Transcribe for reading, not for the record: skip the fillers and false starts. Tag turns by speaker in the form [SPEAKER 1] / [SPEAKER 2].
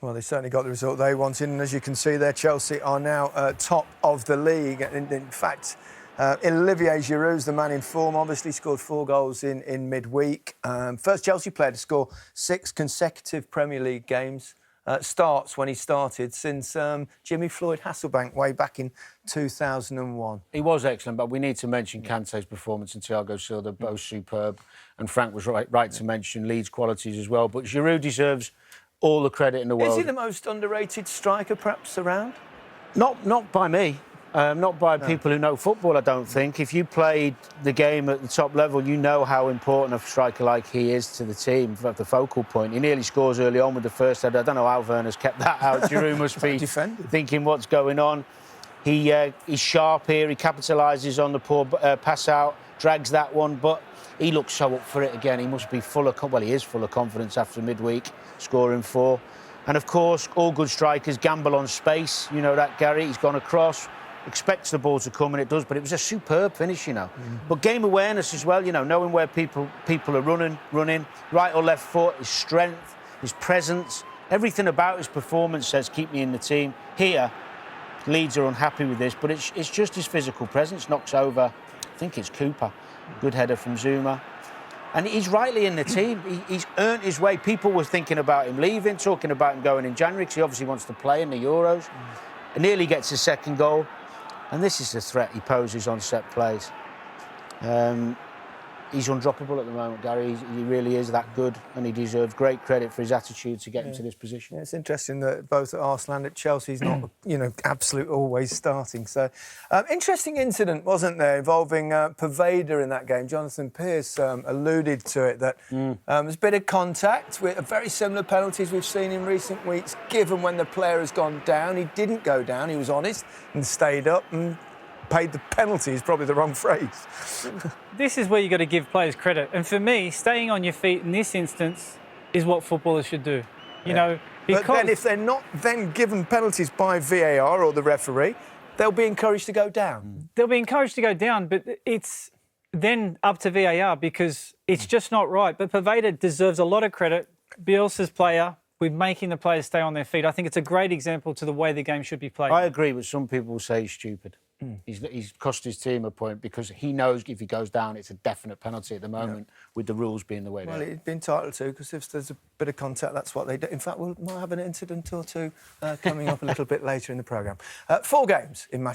[SPEAKER 1] Well, they certainly got the result they wanted, and as you can see there, Chelsea are now top of the league. In fact, Olivier Giroud's the man in form, obviously scored 4 goals in midweek. First Chelsea player to score 6 consecutive Premier League games. Starts when he started since Jimmy Floyd Hasselbank way back in 2001.
[SPEAKER 2] He was excellent, but we need to mention Kante's performance and Thiago Silva, both superb. And Frank was right to mention Leeds' qualities as well. But Giroud deserves all the credit in the world.
[SPEAKER 1] Is he the most underrated striker perhaps around?
[SPEAKER 2] Not by me. Not by people who know football, I don't think. If you played the game at the top level, you know how important a striker like he is to the team, the focal point. He nearly scores early on with the first header. I don't know how Werner's kept that out. Giroud must be thinking what's going on. He's sharp here. He capitalises on the poor pass out, drags that one, but he looks so up for it again. He must be he is full of confidence after midweek, scoring 4. And, of course, all good strikers gamble on space. You know that, Gary. He's gone across, expects the ball to come, and it does, but it was a superb finish, you know. But game awareness as well, you know, knowing where people are running, right or left foot, his strength, his presence, everything about his performance says keep me in the team. Here, Leeds are unhappy with this, but it's just his physical presence knocks over, I think it's Cooper. Good header from Zuma. And he's rightly in the team. He's earned his way. People were thinking about him leaving, talking about him going in January, because he obviously wants to play in the Euros. Nearly gets his second goal. And this is the threat he poses on set plays. He's undroppable at the moment, Gary. He really is that good, and he deserves great credit for his attitude to get him to this position.
[SPEAKER 1] Yeah, it's interesting that both at Arsenal and at Chelsea he's not, absolute always starting. So, interesting incident, wasn't there, involving Poveda in that game. Jonathan Pearce alluded to it, that there's a bit of contact with very similar penalties we've seen in recent weeks, given when the player has gone down. He didn't go down, he was honest and stayed up and paid the penalty is probably the wrong phrase.
[SPEAKER 3] This is where you've got to give players credit. And for me, staying on your feet in this instance is what footballers should do. You know, because...
[SPEAKER 1] But then if they're not then given penalties by VAR or the referee, they'll be encouraged to go down.
[SPEAKER 3] They'll be encouraged to go down, but it's then up to VAR because it's just not right. But Poveda deserves a lot of credit. Bielsa's player, with making the players stay on their feet. I think it's a great example to the way the game should be played.
[SPEAKER 2] I agree, but some people will say he's stupid. He's cost his team a point because he knows if he goes down, it's a definite penalty at the moment, with the rules being the way they are.
[SPEAKER 1] Well, he'd be entitled to, because if there's a bit of contact, that's what they do. In fact, we might have an incident or two coming up a little bit later in the programme. 4 games in matches.